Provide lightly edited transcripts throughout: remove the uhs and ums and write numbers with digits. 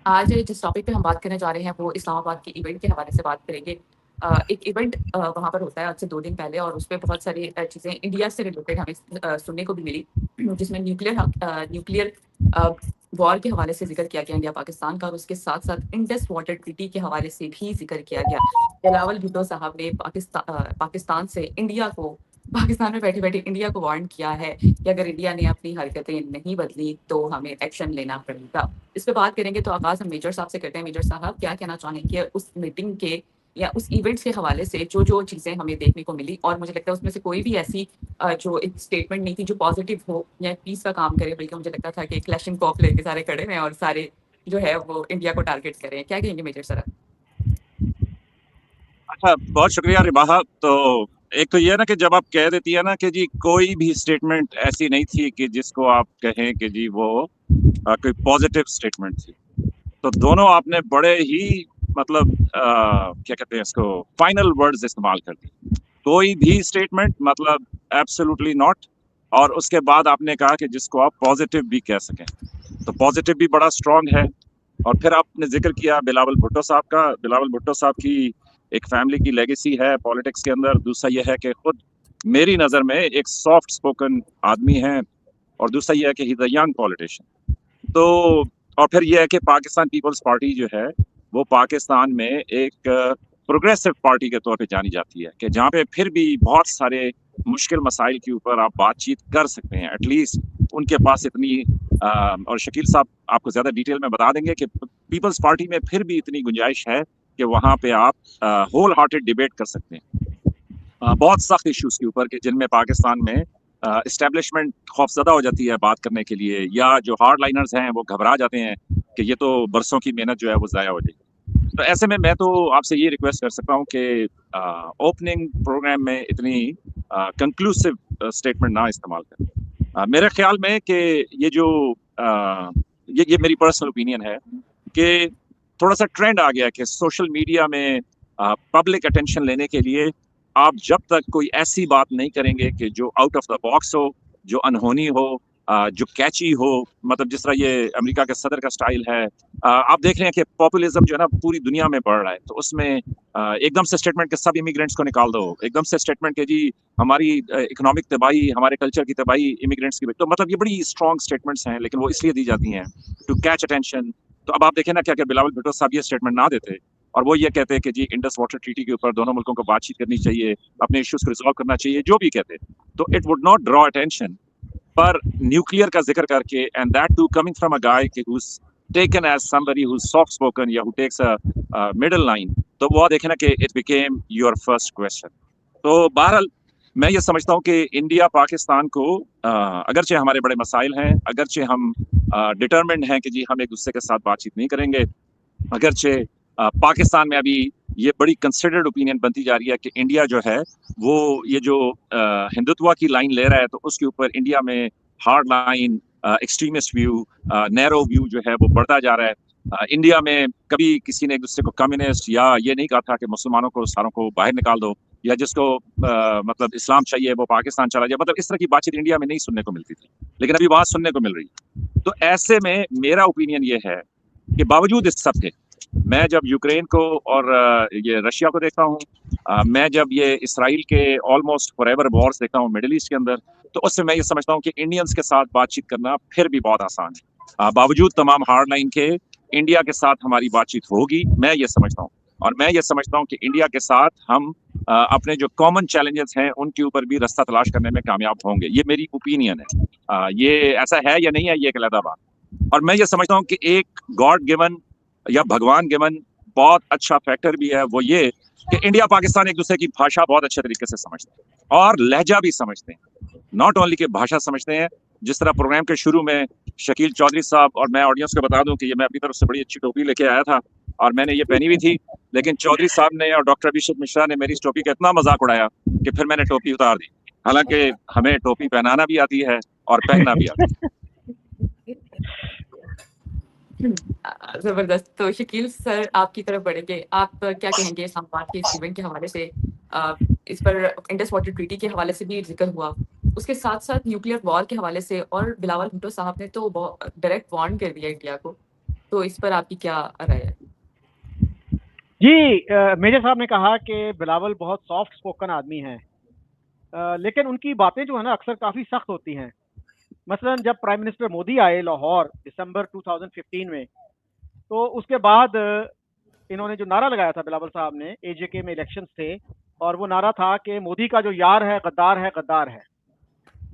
आज जिस टॉपिक पे हम बात करने जा रहे हैं वो इस्लामाबाद के इवेंट के हवाले से बात करेंगे। एक इवेंट वहाँ पर होता है आज से 2 दिन पहले और उसपे बहुत सारी चीज़ें इंडिया से रिलेटेड हमें सुनने को भी मिली, जिसमें न्यूक्लियर अ, वॉर के हवाले से ज़िक्र किया गया इंडिया पाकिस्तान का और उसके साथ-साथ इंडस वाटर ट्रीटी के हवाले से भी ज़िक्र किया गया। बिलावल भुट्टो साहब ने पाकिस्तान से इंडिया को पाकिस्तान में बैठे-बैठे इंडिया को वार्न किया है कि अगर इंडिया ने अपनी हरकतें नहीं बदली तो हमें एक्शन लेना पड़ेगा। इस पे बात करेंगे तो आगाज़ हम मेजर साहब से करते हैं। मेजर साहब क्या कहना चाहेंगे उस मीटिंग के या उस इवेंट्स के हवाले से जो-जो चीज़ें हमें देखने को मिली और मुझे लगता है उसमें से कोई भी ऐसी जो एक स्टेटमेंट नहीं थी जो पॉज़िटिव हो या पीस का काम करे, बल्कि मुझे लगता था कि क्लैशिंग लेके सारे खड़े हैं और सारे जो है वो इंडिया को टारगेट कर रहे हैं। क्या कहेंगे मेजर साहब? अच्छा, बहुत शुक्रिया रिबाहा। तो एक तो ये है ना कि जब आप कह देती है ना कि जी कोई भी स्टेटमेंट ऐसी नहीं थी कि जिसको आप कहें कि जी वो कोई पॉजिटिव स्टेटमेंट थी। तो दोनों आपने बड़े ही मतलब क्या कहते हैं इसको फाइनल वर्ड्स इस्तेमाल कर दिए। कोई भी स्टेटमेंट मतलब एब्सोल्युटली नॉट। और उसके बाद आपने कहा कि जिसको आप पॉजिटिव भी कह सकें, तो पॉजिटिव भी बड़ा स्ट्रांग है। और फिर आपने जिक्र किया बिलावल भुट्टो साहब का। बिलावल भुट्टो साहब की एक फैमिली की लेगेसी है पॉलिटिक्स के अंदर। दूसरा यह है कि खुद मेरी नज़र में एक सॉफ्ट स्पोकन आदमी है। और दूसरा यह है कि he is a young politician. तो और फिर यह है कि पाकिस्तान पीपल्स पार्टी जो है वो पाकिस्तान में एक प्रोग्रेसिव पार्टी के तौर पे जानी जाती है, कि जहाँ पे फिर भी बहुत सारे मुश्किल मसाइल के ऊपर आप बातचीत कर सकते हैं। एटलीस्ट उनके पास इतनी और शकील साहब आपको ज्यादा डिटेल में बता देंगे कि पीपल्स पार्टी में फिर भी इतनी गुंजाइश है कि वहां पे आप होल हार्टेड डिबेट कर सकते हैं बहुत सख्त इश्यूज के ऊपर, कि जिनमें पाकिस्तान में इस्टेब्लिशमेंट खौफजदा हो जाती है बात करने के लिए, या जो हार्ड लाइनर्स हैं वो घबरा जाते हैं कि ये तो बरसों की मेहनत जो है वो ज़ाया हो जाएगी। तो ऐसे में मैं तो आपसे ये रिक्वेस्ट कर सकता हूँ कि ओपनिंग प्रोग्राम में इतनी कंक्लूसिव स्टेटमेंट ना इस्तेमाल करें। मेरे ख्याल में कि ये जो ये मेरी पर्सनल ओपिनियन है कि थोड़ा सा ट्रेंड आ गया कि सोशल मीडिया में पब्लिक अटेंशन लेने के लिए आप जब तक कोई ऐसी बात नहीं करेंगे कि जो आउट ऑफ द बॉक्स हो, जो अनहोनी हो, जो कैची हो, मतलब जिस तरह ये अमेरिका के सदर का स्टाइल है। आप देख रहे हैं कि पॉपुलिज्म जो है ना पूरी दुनिया में बढ़ रहा है। तो उसमें एकदम से स्टेटमेंट के सब इमिग्रेंट्स को निकाल दो, एकदम से स्टेटमेंट के जी हमारी इकोनॉमिक तबाही, हमारे कल्चर की तबाही इमिग्रेंट्स की। तो मतलब ये बड़ी स्ट्रॉन्ग स्टेटमेंट्स हैं, लेकिन वो इसलिए दी जाती हैं टू कैच अटेंशन। तो अब आप देखें ना, क्या क्या बिलावल भुट्टो साहब ये स्टेटमेंट ना देते और वो ये कहते हैं कि जी इंडस वाटर ट्रीटी के ऊपर दोनों मुल्कों को बातचीट करनी चाहिए, अपने इश्यूज को रिजॉल्व करना चाहिए, जो भी कहते, तो it would not draw attention. पर न्यूक्लियर का जिक्र करके, and that too coming from a guy who's taken as somebody who's soft spoken या who takes a middle line, तो वो देखे ना कि it became your first question। तो बहरहाल मैं ये समझता हूँ कि इंडिया पाकिस्तान को अगरचे हमारे बड़े मसाइल हैं, अगरचे हम डिटर्मिंड हैं कि जी हम एक दूसरे के साथ बातचीत नहीं करेंगे, अगरचे पाकिस्तान में अभी ये बड़ी कंसिडर्ड ओपिनियन बनती जा रही है कि इंडिया जो है वो ये जो हिंदुत्व की लाइन ले रहा है, तो उसके ऊपर इंडिया में hard line, extremist view, narrow view जो है वो बढ़ता जा रहा है। इंडिया में कभी किसी ने एक दूसरे को कम्युनिस्ट या ये नहीं कहा था कि मुसलमानों को सारों को बाहर निकाल दो, या जिसको मतलब इस्लाम चाहिए वो पाकिस्तान चला जाए। मतलब इस तरह की बातचीत इंडिया में नहीं सुनने को मिलती थी, लेकिन अभी वहां सुनने को मिल रही है। तो ऐसे में मेरा ओपिनियन ये है कि बावजूद इस सब के, मैं जब यूक्रेन को और ये रशिया को देखता हूँ, मैं जब ये इसराइल के ऑलमोस्ट फॉरएवर वॉर्स देखता हूँ मिडिल ईस्ट के अंदर, तो उससे मैं ये समझता हूँ कि इंडियंस के साथ बातचीत करना फिर भी बहुत आसान है। बावजूद तमाम हार्ड लाइन के इंडिया के साथ हमारी बातचीत होगी, मैं ये समझता हूँ। और मैं ये समझता हूँ कि इंडिया के साथ हम अपने जो कॉमन चैलेंजेस हैं उनके ऊपर भी रास्ता तलाश करने में कामयाब होंगे। ये मेरी ओपिनियन है। ये ऐसा है या नहीं है, ये एक अलग बात। और मैं ये समझता हूँ कि एक गॉड गिवन या भगवान गिवन बहुत अच्छा फैक्टर भी है, वो ये कि इंडिया पाकिस्तान एक दूसरे की भाषा बहुत अच्छे तरीके से समझते हैं और लहजा भी समझते हैं। नॉट ओनली कि भाषा समझते हैं। जिस तरह प्रोग्राम के शुरू में शकील चौधरी साहब, और मैं ऑडियंस को बता दूं कि ये मैं अपनी तरफ से बड़ी अच्छी टोपी लेके आया था और मैंने ये पहनी हुई थी, लेकिन चौधरी साहब ने और डॉक्टर अभिषेक मिश्रा ने मेरी इस टोपी का इतना मजाक उड़ाया कि फिर मैंने टोपी उतार दी। हालांकि हमें टोपी पहनाना भी आती है और पहनना भी आता है। ज़बरदस्त। तो शकील सर आपकी तरफ बढ़ेंगे। आप क्या कहेंगे इस्लामाबाद के इस इवेंट के हवाले से? अ, इस पर इंडस वाटर ट्रीटी के हवाले से भी ज़िक्र हुआ। उसके साथ-साथ न्यूक्लियर वॉर के हवाले से और बिलावल भुट्टो साहब ने तो डायरेक्ट वार्न कर दिया इंडिया को। तो इस पर आपकी क्या राय है? जी, मेजर साहब ने कहा कि बिलावल बहुत सॉफ्ट स्पोकन आदमी हैं, लेकिन उनकी बातें जो है ना अक्सर काफ़ी सख्त होती हैं। मसलन जब प्राइम मिनिस्टर मोदी आए लाहौर दिसंबर 2015 में, तो उसके बाद इन्होंने जो नारा लगाया था बिलावल साहब ने, एजेके में इलेक्शंस थे, और वो नारा था कि मोदी का जो यार है गद्दार है, गद्दार है।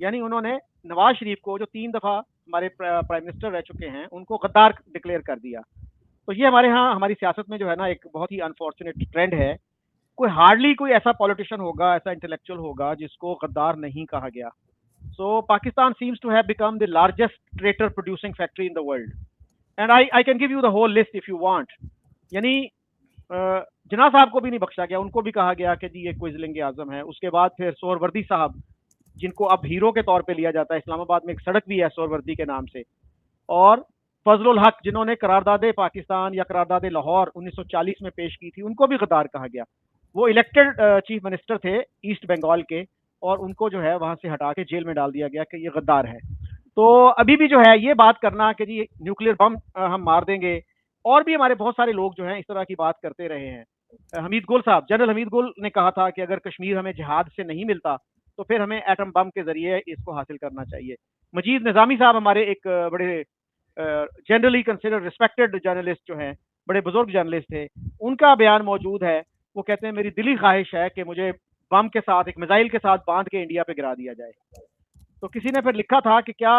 यानी उन्होंने नवाज शरीफ को, जो 3 दफ़ा हमारे प्राइम मिनिस्टर रह चुके हैं, उनको गद्दार डिक्लेयर कर दिया। तो ये हमारे यहाँ हमारी सियासत में जो है ना एक बहुत ही अनफॉर्चुनेट ट्रेंड है। कोई हार्डली कोई ऐसा पॉलिटिशियन होगा, ऐसा इंटेलेक्चुअल होगा जिसको गद्दार नहीं कहा गया। So Pakistan seems to have become the largest traitor producing factory in the world, and I can give you the whole list if you want. यानी जिन्ना साहब को भी नहीं बख्शा गया, उनको भी कहा गया कि जी ये क्विजलिंग आजम है। उसके बाद फिर सोहरवर्दी साहब, जिनको अब हीरो के तौर पे लिया जाता है, इस्लामाबाद में एक सड़क भी है सोहरवर्दी के नाम से, और फजलुल हक, जिन्होंने करारदाद पाकिस्तान या करारदाद लाहौर 1940 में पेश की थी, उनको भी गद्दार कहा गया। वो इलेक्टेड चीफ मिनिस्टर थे ईस्ट बंगाल के, और उनको जो है वहां से हटा के जेल में डाल दिया गया कि ये गद्दार है। तो अभी भी जो है ये बात करना कि जी न्यूक्लियर बम हम मार देंगे, और भी हमारे बहुत सारे लोग जो हैं इस तरह की बात करते रहे हैं। हमीद गुल साहब, जनरल हमीद गुल ने कहा था कि अगर कश्मीर हमें जिहाद से नहीं मिलता तो फिर हमें एटम बम के जरिए इसको हासिल करना चाहिए। मजीद निज़ामी साहब हमारे एक बड़े जनरली कंसिडर रिस्पेक्टेड जर्नलिस्ट जो हैं, बड़े बुजुर्ग जर्नलिस्ट थे, उनका बयान मौजूद है। वो कहते हैं मेरी दिली ख्वाहिश है कि मुझे बम के साथ, एक मिसाइल के साथ बांध के इंडिया पे गिरा दिया जाए। तो किसी ने फिर लिखा था कि क्या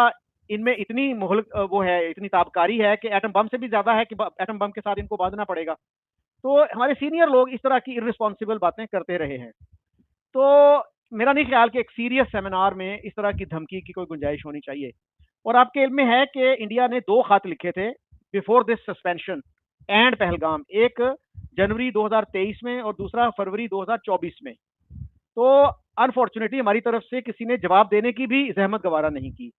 इनमें इतनी वो है, इतनी ताबकारी है कि एटम बम से भी ज्यादा है कि एटम बम के साथ इनको बांधना पड़ेगा। तो हमारे सीनियर लोग इस तरह की इररिस्पॉन्सिबल बातें करते रहे हैं। तो मेरा नहीं ख्याल कि एक सीरियस सेमिनार में इस तरह की धमकी की कोई गुंजाइश होनी चाहिए। और आपके इल्म में है कि इंडिया ने 2 खत लिखे थे before this suspension and Pahalgam, एक जनवरी 2023 में और दूसरा फरवरी 2024 में। तो अनफॉर्चुनेटली हमारी तरफ से किसी ने जवाब देने की भी जहमत गवारा नहीं की,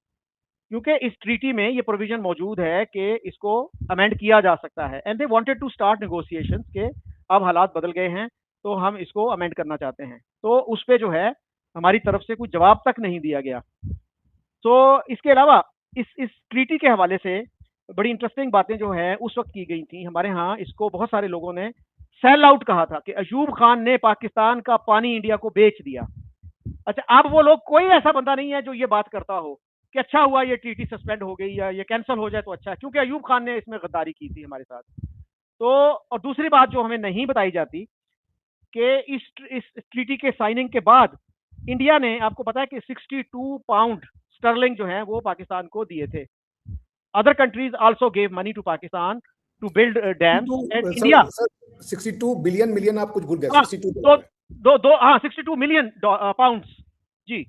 क्योंकि इस ट्रीटी में ये प्रोविजन मौजूद है कि इसको अमेंड किया जा सकता है, and they wanted to start negotiations के अब हालात बदल गए हैं तो हम इसको अमेंड करना चाहते हैं। तो उस पे जो है हमारी तरफ से कोई जवाब तक नहीं दिया गया। तो इसके अलावा इस ट्रीटी के हवाले से बड़ी इंटरेस्टिंग बातें जो है उस वक्त की गई थी हमारे यहाँ। इसको बहुत सारे लोगों ने सेल आउट कहा था कि अयूब खान ने पाकिस्तान का पानी इंडिया को बेच दिया। अच्छा, अब वो लोग, कोई ऐसा बंदा नहीं है जो ये बात करता हो कि अच्छा हुआ ये ट्रीटी सस्पेंड हो गई या ये कैंसिल हो जाए तो अच्छा है, क्योंकि अयूब खान ने इसमें गद्दारी की थी हमारे साथ। तो और दूसरी बात जो हमें नहीं बताई जाती कि इस ट्रीटी के साइनिंग के बाद इंडिया ने, आपको पता है कि 62 पाउंड स्टर्लिंग जो है वो पाकिस्तान को दिए थे। Other countries also gave money to Pakistan to build dam, and India 62 billion million आप कुछ भूल गए। 62 मिलियन पाउंड्स जी।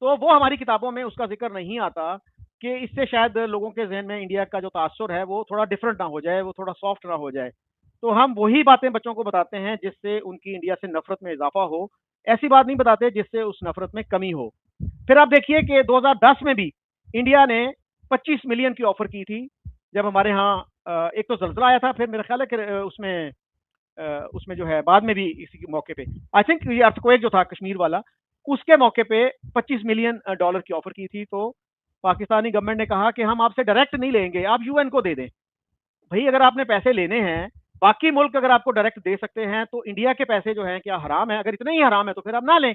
तो वो हमारी किताबों में उसका जिक्र नहीं आता कि इससे शायद लोगों के जहन में इंडिया का जो तासुर है वो थोड़ा डिफरेंट ना हो जाए, वो थोड़ा सॉफ्ट ना हो जाए। तो हम वही बातें बच्चों को बताते हैं जिससे उनकी इंडिया से नफरत में इजाफा हो, ऐसी बात नहीं बताते जिससे उस नफरत में कमी हो। फिर आप देखिए कि 2010 में भी इंडिया ने 25 मिलियन की ऑफर की थी, जब हमारे यहाँ एक तो जल्जला आया था, फिर मेरा ख्याल है कि उसमें जो है बाद में भी इसी मौके पे आई थिंक ये अर्थक्वेक जो था कश्मीर वाला, उसके मौके पे 25 मिलियन डॉलर की ऑफर की थी। तो पाकिस्तानी गवर्नमेंट ने कहा कि हम आपसे डायरेक्ट नहीं लेंगे, आप यूएन को दे दें। भाई अगर आपने पैसे लेने हैं, बाकी मुल्क अगर आपको डायरेक्ट दे सकते हैं तो इंडिया के पैसे जो हैं क्या हराम है? अगर इतने ही हराम है तो फिर आप ना लें।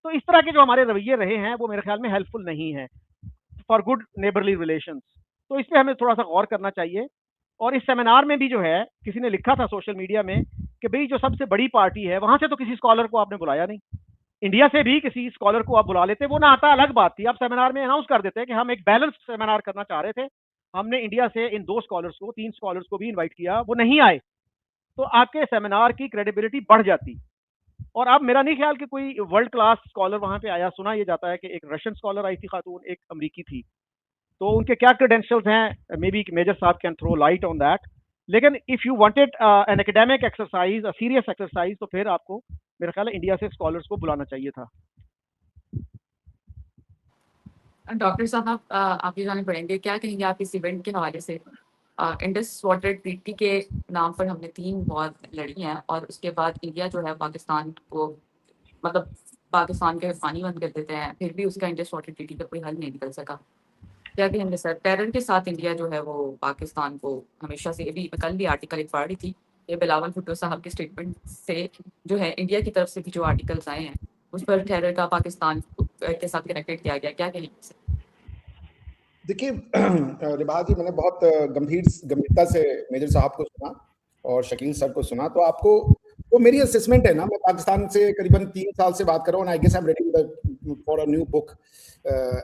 तो इस तरह के जो हमारे रवैये रहे हैं वो मेरे ख्याल में हेल्पफुल नहीं है फॉर गुड नेबरली रिलेशंस। तो इस पर हमें थोड़ा सा गौर करना चाहिए। और इस सेमिनार में भी जो है किसी ने लिखा था सोशल मीडिया में कि भाई जो सबसे बड़ी पार्टी है वहां से तो किसी स्कॉलर को आपने बुलाया नहीं, इंडिया से भी किसी स्कॉलर को आप बुला लेते, वो ना आता अलग बात थी। आप सेमिनार में अनाउंस कर देते कि हम एक बैलेंस सेमिनार करना चाह रहे थे, हमने इंडिया से इन 2 स्कॉलर्स को, 3 स्कॉलर्स को भी इन्वाइट किया, वो नहीं आए, तो आपके सेमिनार की क्रेडिबिलिटी बढ़ जाती। और अब मेरा नहीं ख्याल कि कोई वर्ल्ड क्लास स्कॉलर वहां पे आया। सुना ये जाता है कि एक रशियन स्कॉलर आई थी खातून, एक अमरीकी थी। तो उनके क्या क्रेडेंशियल्स हैं, मे बी मेजर साहब can throw light on that. लेकिन if you wanted an academic exercise, a serious exercise, तो फिर आपको मेरा ख्याल है इंडिया से स्कॉलर्स को बुलाना चाहिए था। डॉक्टर साहब, आप ये जानना पड़ेंगे, क्या कहेंगे आप इस इवेंट के हवाले से? इंडस वाटर ट्रीटी के नाम पर हमने 3 वॉर लड़ी हैं और उसके बाद इंडिया जो है पाकिस्तान को, मतलब पाकिस्तान के पानी बंद कर देते हैं, फिर भी उसका इंडस वाटर ट्रीटी का कोई हल नहीं निकल सका। क्या कहेंगे सर, टेरर के साथ इंडिया जो है वो पाकिस्तान को हमेशा से, अभी कल भी आर्टिकल एक पढ़ रही थी, ये बिलावल भुट्टो साहब के स्टेटमेंट से जो है इंडिया की तरफ से भी जो आर्टिकल्स आए हैं उस पर टेरर का पाकिस्तान के साथ कनेक्टेड किया गया, क्या कहेंगे सर? देखिए रिबाज जी, मैंने बहुत गंभीरता से मेजर साहब को सुना और शकील सर को सुना, तो आपको तो मेरी असेसमेंट है ना, मैं पाकिस्तान से करीबन 3 साल से बात कर रहा हूँ, I guess I am reading for a new book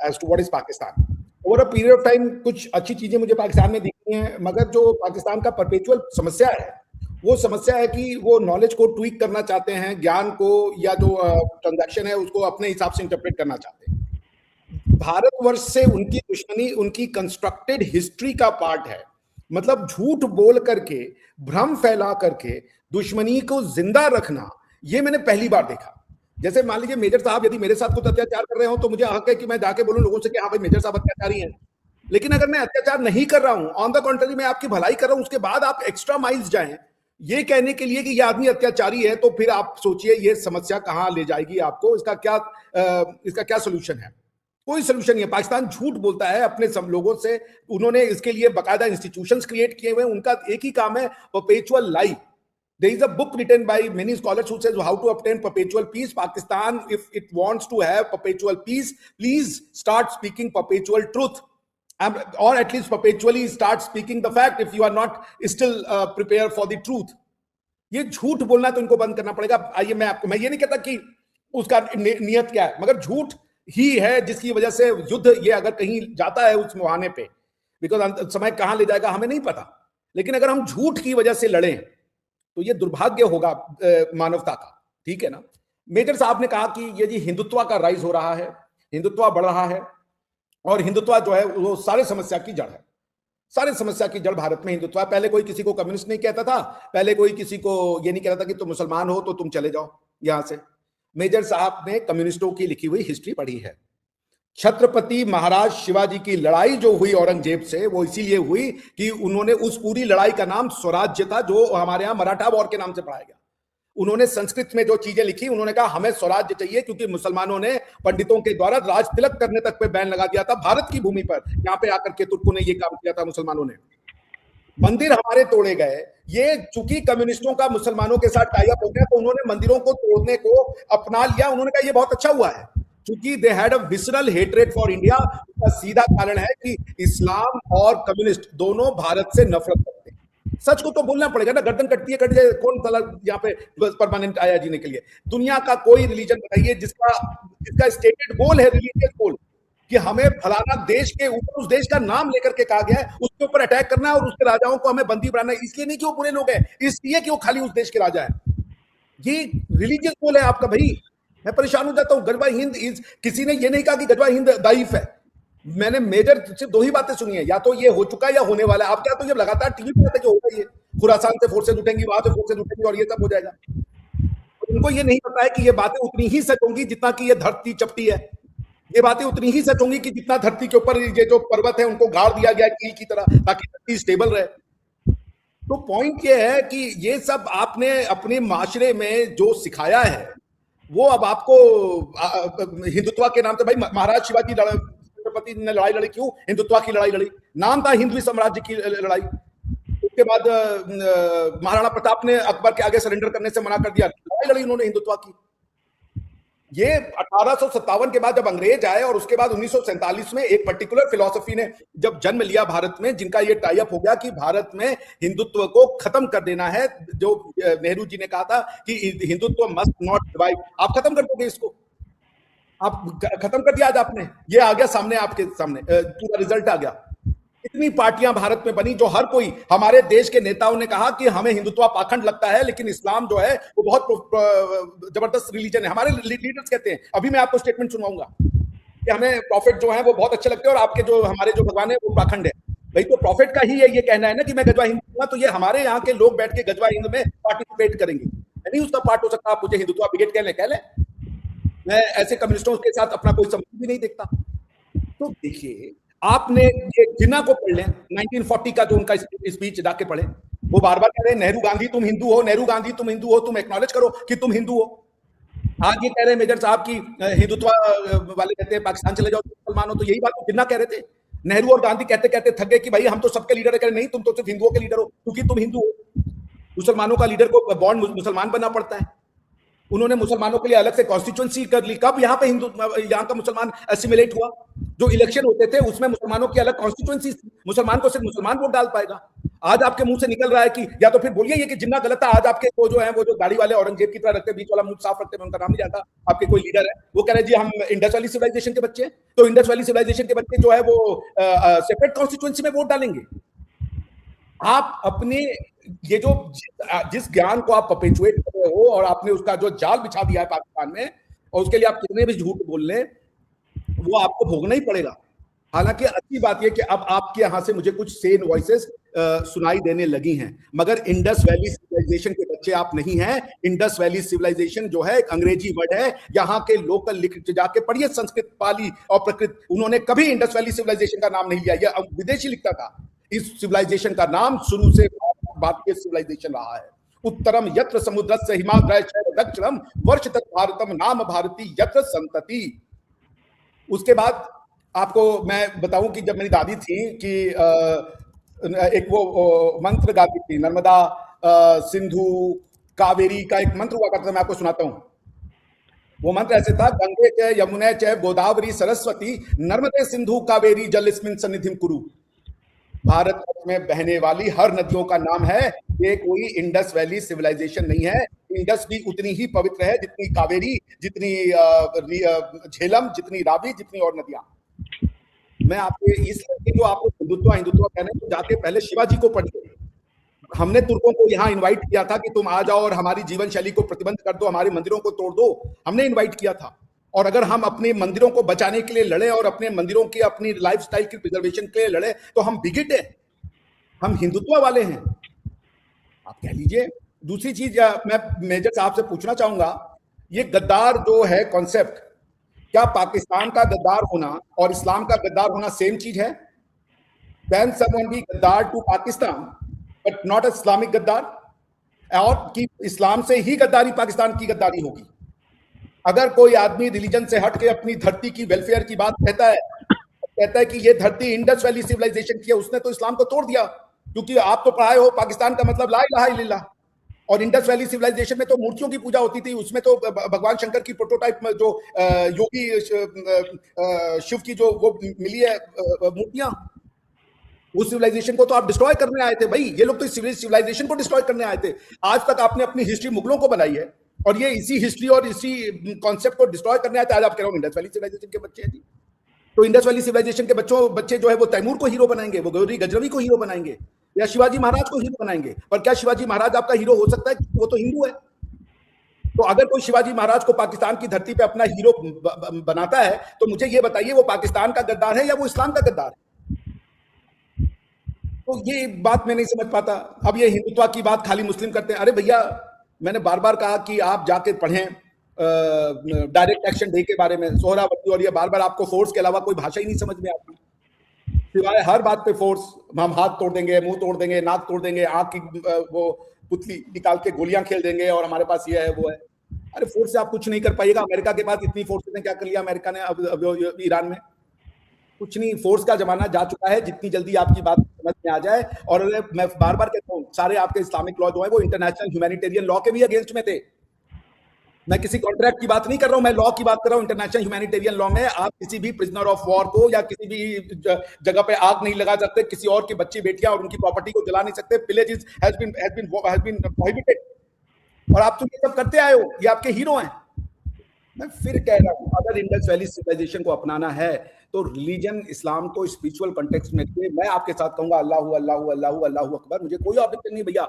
as to what is Pakistan. Over a period of time कुछ अच्छी चीजें मुझे पाकिस्तान में दिखती हैं, मगर जो पाकिस्तान का परपेचुअल समस्या है वो समस्या है कि वो नॉलेज को ट्वीक करना चाहते हैं, ज्ञान को या जो ट्रांजैक्शन है उसको अपने हिसाब से इंटरप्रेट करना चाहते हैं। भारतवर्ष से उनकी दुश्मनी उनकी कंस्ट्रक्टेड हिस्ट्री का पार्ट है। मतलब झूठ बोल करके, भ्रम फैला करके दुश्मनी को जिंदा रखना, ये मैंने पहली बार देखा। जैसे मान लीजिए मेजर साहब यदि मेरे साथ कुछ अत्याचार कर रहे हो तो मुझे हक है कि मैं जाके बोलूं लोगों से कि हाँ भाई मेजर साहब अत्याचारी हैं। लेकिन अगर मैं अत्याचार नहीं कर रहा हूं, ऑन द कॉन्ट्ररी मैं आपकी भलाई कर रहा हूं, उसके बाद आप एक्स्ट्रा माइल्स जाएं ये कहने के लिए कि ये आदमी अत्याचारी है, तो फिर आप सोचिए ये समस्या कहां ले जाएगी आपको। इसका क्या सोल्यूशन है? कोई सोल्यूशन नहीं है। पाकिस्तान झूठ बोलता है अपने सब लोगों से, उन्होंने इसके लिए बकायदा इंस्टीट्यूशंस क्रिएट किए हुए हैं, उनका एक ही काम है perpetual lie. There is a book written by many scholars who says how to obtain perpetual peace. Pakistan, if it wants to have perpetual peace, please start speaking perpetual truth, or at least perpetually start speaking the fact if you are not still prepared for the truth. ये झूठ बोलना तो इनको बंद करना पड़ेगा। आइए मैं ये नहीं कहता कि उसका नियत क्या है, मगर झूठ ही है जिसकी वजह से युद्ध ये अगर कहीं जाता है उस मुहाने पे, बिकॉज समय कहां ले जाएगा हमें नहीं पता। लेकिन अगर हम झूठ की वजह से लड़ें तो ये दुर्भाग्य होगा मानवता का, ठीक है ना। मेजर साहब ने कहा कि ये जी हिंदुत्व का राइज हो रहा है, हिंदुत्व बढ़ रहा है, और हिंदुत्व जो है वो सारे समस्या की जड़ है। सारे समस्या की जड़ भारत में हिंदुत्व है। पहले कोई किसी को कम्युनिस्ट नहीं कहता था, पहले कोई किसी को ये नहीं कहता था कि तुम मुसलमान हो तो तुम चले जाओ यहां से। मेजर साहब ने कम्युनिस्टों की लिखी हुई हिस्ट्री पढ़ी है। छत्रपति महाराज शिवाजी की लड़ाई जो हुई औरंगजेब से, वो इसीलिए हुई कि उन्होंने उस पूरी लड़ाई का नाम स्वराज्य था, जो हमारे यहां मराठा वॉर के नाम से पढ़ाया गया। उन्होंने संस्कृत में जो चीजें लिखी, उन्होंने कहा हमें स्वराज्य चाहिए, क्योंकि मुसलमानों ने पंडितों के द्वारा राज तिलक करने तक पे बैन लगा दिया था भारत की भूमि पर। यहां पे आकर के तुर्कों ने ये काम किया था, मुसलमानों ने मंदिर हमारे तोड़े गए। ये चूंकि कम्युनिस्टों का मुसलमानों के साथ टाई अप हो गया तो उन्होंने मंदिरों को तोड़ने को अपना लिया। उन्होंने कहा ये बहुत अच्छा हुआ है, क्योंकि they had a visceral hatred for India. उसका सीधा कारण है कि इस्लाम और कम्युनिस्ट दोनों भारत से नफरत करते हैं। सच को तो बोलना पड़ेगा ना, गर्दन कटती है कट जाए, कौन साला यहाँ पे परमानेंट आया जीने के लिए। दुनिया का कोई रिलीजन बताइए जिसका स्टेटेड गोल है, रिलीजियस गोल, कि हमें फलाना देश के ऊपर उस देश का नाम लेकर के कहा गया है उसके ऊपर अटैक करना है और उसके राजाओं को हमें बंदी बनाना है। इसलिए नहीं कि वो बुरे लोग हैं, इसलिए कि वो खाली उस देश के राजा है। ये रिलीजियस गोल है आपका। भाई मैं परेशान हो जाता हूं। गजवा हिंद किसी ने ये नहीं कहा कि गजवा हिंद दाइफ है। मैंने मेजर सिर्फ दो ही बातें सुनी है, या तो ये हो चुका है या होने वाला है। आप क्या तो ये लगातार टीवी पे कहते कि होगा, ये खुरासान से फोर्सेज उठेंगी, वहां से फोर्सेज उठेंगी और ये सब हो जाएगा। उनको ये नहीं पता है कि ये बातें उतनी ही सच होंगी जितना कि ये धरती चपटी है। ये बातें उतनी ही सच होंगी कि जितना धरती के ऊपर ये जो पर्वत है उनको गाड़ दिया गया कील की तरह, ताकि धरती स्टेबल रहे। तो पॉइंट ये है कि ये सब आपने अपने माशरे में जो सिखाया है वो अब आपको हिंदुत्व के नाम से। भाई महाराज शिवाजी छत्रपति ने लड़ाई लड़ी, क्यों? हिंदुत्व की लड़ाई लड़ी, नाम था हिंदवी साम्राज्य की लड़ाई। उसके बाद महाराणा प्रताप ने अकबर के आगे सरेंडर करने से मना कर दिया, लड़ाई लड़ी उन्होंने हिंदुत्व की। ये 1857 के बाद जब अंग्रेज आए और उसके बाद 1947 में एक पर्टिकुलर फिलॉसफी ने जब जन्म लिया भारत में, जिनका ये टाई अप हो गया कि भारत में हिंदुत्व को खत्म कर देना है। जो नेहरू जी ने कहा था कि हिंदुत्व मस्ट नॉट डिवाइड। आप खत्म कर दोगे इसको, आप खत्म कर दिया आज आपने। ये आ गया सामने, आपके सामने पूरा रिजल्ट आ गया। इतनी पार्टियां भारत में बनी, जो हर कोई, हमारे देश के नेताओं ने कहा कि हमें हिंदुत्व पाखंड लगता है, लेकिन इस्लाम जो है वो बहुत जबरदस्त रिलीजन है। हमारे लीडर्स कहते हैं, अभी मैं आपको स्टेटमेंट सुनाऊंगा, कि हमें प्रॉफिट जो है वो बहुत अच्छे लगते हैं और आपके जो हमारे जो भगवान है वो पाखंड है। भाई तो प्रॉफिट का ही ये कहना है ना कि मैं गजवा हिंद दूंगा, तो ये हमारे यहाँ के लोग बैठ के गजवा हिंद में पार्टिसिपेट करेंगे, नहीं उसका पार्ट हो सकता। आप मुझे हिंदुत्व ब्रिगेड कह लें, मैं ऐसे कम्युनिस्टों के साथ अपना कोई संबंध भी नहीं देखता। तो देखिए, आपने ये जिन्ना को पढ़ लें, 1940 का जो उनका स्पीच जाके पढ़े, वो बार बार कह रहे हैं नेहरू गांधी तुम हिंदू हो, नेहरू गांधी तुम हिंदू हो, तुम एक्नॉलेज करो कि तुम हिंदू हो। आज ये कह रहे हैं मेजर साहब की हिंदुत्व वाले कहते हैं पाकिस्तान चले जाओ तुम मुसलमान हो, तो यही बात जिन्ना कह रहे थे। नेहरू और गांधी कहते कहते थक गए कि भाई हम तो सबके लीडर है। नहीं, तुम तो सिर्फ हिंदुओं के लीडर हो, क्योंकि तुम हिंदू हो। मुसलमानों का लीडर को बॉन्ड मुसलमान बनना पड़ता है। उन्होंने मुसलमानों के लिए अलग से कॉन्स्टिट्यूएंसी कर ली। कब यहाँ पे हिंदू, यहाँ का मुसलमान एसिमिलेट हुआ? जो इलेक्शन होते थे उसमें मुसलमानों की अलग कॉन्स्टिट्यूएंसी, मुसलमान को सिर्फ मुसलमान वोट डाल पाएगा। आज आपके मुंह से निकल रहा है कि, या तो फिर बोलिए ये कि जिन्ना गलत था। आज आपके वो जो है, वो जो दाढ़ी वाले औरंगजेब की तरह रखते, बीच वाला मुंह साफ रखते, मैं उनका नाम नहीं जानता, आपके कोई लीडर है, वो कह रहे जी हम इंडस वैली सिविलाइजेशन के बच्चे हैं। तो इंडस वैली सिविलाइजेशन के बच्चे जो है वो सेपरेट कॉन्स्टिट्यूएंसी में वोट डालेंगे। आप अपने ये जो जिस ज्ञान को आप परपेचुएट कर रहे हो और आपने उसका जो जाल बिछा दिया है पाकिस्तान में, और उसके लिए आप कितने भी झूठ बोल लें, वो आपको भोगना ही पड़ेगा। हालांकि अच्छी बात यह कि अब आपके यहां से मुझे कुछ सेन वॉइसेस सुनाई देने लगी हैं, मगर इंडस वैली सिविलाइजेशन के बच्चे आप नहीं हैं। इंडस वैली सिविलाइजेशन जो है एक अंग्रेजी वर्ड है। यहाँ के लोकल लिख जाके पढ़िए, संस्कृत, पाली और प्रकृत, उन्होंने कभी इंडस वैली सिविलाइजेशन का नाम नहीं लिया। यह विदेशी लिखता था। इस सिविलाइजेशन का नाम शुरू से भारतीय सिविलाइजेशन रहा है। उत्तरम यत्र समुद्रस्य हिमाद्रय दक्षिणम वर्ष तत् भारतम नाम भारती यत्र संतति। उसके बाद आपको मैं बताऊं कि जब मेरी दादी थी कि एक वो मंत्र गाती थी, नर्मदा सिंधु कावेरी का एक मंत्र हुआ करता था, मैं आपको सुनाता हूं। वो मंत्र ऐसे था, गंगे च यमुने च गोदावरी सरस्वती नर्मदे सिंधु कावेरी जलस्मिन सन्निधिम कुरु। भारत में बहने वाली हर नदियों का नाम है। ये कोई इंडस वैली सिविलाइजेशन नहीं है। इंडस भी उतनी ही पवित्र है जितनी कावेरी, जितनी झेलम, जितनी रावी, जितनी और नदियां। मैं आपके इसलिए जो आपको हिंदुत्व कह रहे हैं, तो जाके पहले शिवाजी को पढ़िए। हमने तुर्कों को यहाँ इनवाइट किया था कि तुम आ जाओ और हमारी जीवन शैली को प्रतिबंध कर दो, हमारे मंदिरों को तोड़ दो। हमने इनवाइट किया था। और अगर हम अपने मंदिरों को बचाने के लिए लड़े और अपने मंदिरों की, अपनी लाइफस्टाइल की प्रिजर्वेशन के लिए लड़े, तो हम बिगिट हैं, हम हिंदुत्व वाले हैं, आप कह लीजिए। दूसरी चीज मैं मेजर साहब से पूछना चाहूंगा, ये गद्दार जो है कॉन्सेप्ट, क्या पाकिस्तान का गद्दार होना और इस्लाम का गद्दार होना सेम चीज है? कैन समवन बी गद्दार to Pakistan but not a Islamic गद्दार? और कि इस्लाम से ही गद्दारी पाकिस्तान की गद्दारी होगी? अगर कोई आदमी रिलीजन से हट के अपनी धरती की वेलफेयर की बात कहता है कि ये धरती इंडस वैली सिविलाइजेशन की है, उसने तो इस्लाम को तोड़ दिया। क्योंकि आप तो पढ़ाए हो, पाकिस्तान का मतलब ला इलाहा इल्लल्लाह, और इंडस वैली सिविलाइजेशन में तो मूर्तियों की पूजा होती थी। उसमें तो भगवान शंकर की प्रोटोटाइप जो योगी शिव की जो वो मिली है मूर्तियां, उस सिविलाइजेशन को तो आप डिस्ट्रॉय करने आए थे भाई। ये लोग तो सिविलाइजेशन को डिस्ट्रॉय करने आए थे। आज तक आपने अपनी हिस्ट्री मुगलों को बनाई है, और ये इसी हिस्ट्री और इसी कॉन्सेप्ट को डिस्ट्रॉय करने आए थे। आज आप कह रहे हो इंडस वैली सिविलाइजेशन के बच्चे हैं जी। तो इंडस वैली सिविलाइजेशन के बच्चे जो है वो तैमूर को हीरो बनाएंगे, वो गौरी गजनवी को हीरो बनाएंगे, या शिवाजी महाराज को हीरो बनाएंगे। पर क्या शिवाजी महाराज आपका हीरो हो सकता है? वो तो हिंदू है। तो अगर कोई शिवाजी महाराज को पाकिस्तान की धरती पे अपना हीरो बनाता है, तो मुझे ये बताइए, वो पाकिस्तान का गद्दार है या वो इस्लाम का गद्दार है? तो ये बात मैं नहीं समझ पाता। अब ये हिंदुत्व की बात खाली मुस्लिम करते हैं। अरे भैया, मैंने बार बार कहा कि आप जाके पढ़ें डायरेक्ट एक्शन डे के बारे में, सोहरावर्दी, और ये बार बार आपको फोर्स के अलावा कोई भाषा ही नहीं समझ में आती, सिवाय हर बात पे फोर्स। हम हाथ तोड़ देंगे, मुंह तोड़ देंगे, नाक तोड़ देंगे, आंख की वो पुतली निकाल के गोलियां खेल देंगे, और हमारे पास ये है वो है। अरे फोर्स से आप कुछ नहीं कर पाइएगा। अमेरिका के पास इतनी फोर्सेस ने क्या कर लिया अमेरिका ने अब ईरान में? कुछ नहीं। फोर्स का जमाना जा चुका है। जितनी जल्दी आपकी बात समझ में आ जाए। और मैं बार बार कहता हूँ, सारे आपके इस्लामिक लॉ जो है वो इंटरनेशनल ह्यूमैनिटेरियन लॉ के भी अगेंस्ट में थे। मैं किसी कॉन्ट्रैक्ट की बात नहीं कर रहा हूं, मैं लॉ की बात कर रहा हूं। इंटरनेशनल ह्यूमैनिटेरियन लॉ में आप किसी भी प्रिजनर ऑफ वॉर को या किसी भी जगह पे आग नहीं लगा सकते, किसी और की बच्ची बेटियां और उनकी प्रॉपर्टी को जला नहीं सकते। Pillage has been prohibited. और आप तो ये सब करते आए हो, ये आपके हीरो हैं। मैं फिर कह रहा हूं, अगर इंडस वैली सिविलाइजेशन को अपनाना है तो रिलीजन इस्लाम को स्पिरिचुअल कॉन्टेक्स्ट में देखिए। मैं आपके साथ कहूंगा अल्लाहू अल्लाहू अल्लाहू अल्लाहू अकबर, मुझे कोई ऑब्जेक्शन नहीं भैया।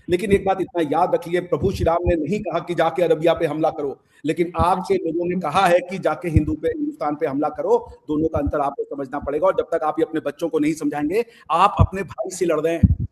लेकिन एक बात इतना याद रखिए, प्रभु श्री राम ने नहीं कहा कि जाके अरबिया पे हमला करो, लेकिन आपके लोगों ने कहा है कि जाके हिंदुस्तान पे हमला करो। दोनों का अंतर आपको समझना पड़ेगा। और जब तक आप ये अपने बच्चों को नहीं समझाएंगे, आप अपने भाई से लड़ रहे हैं।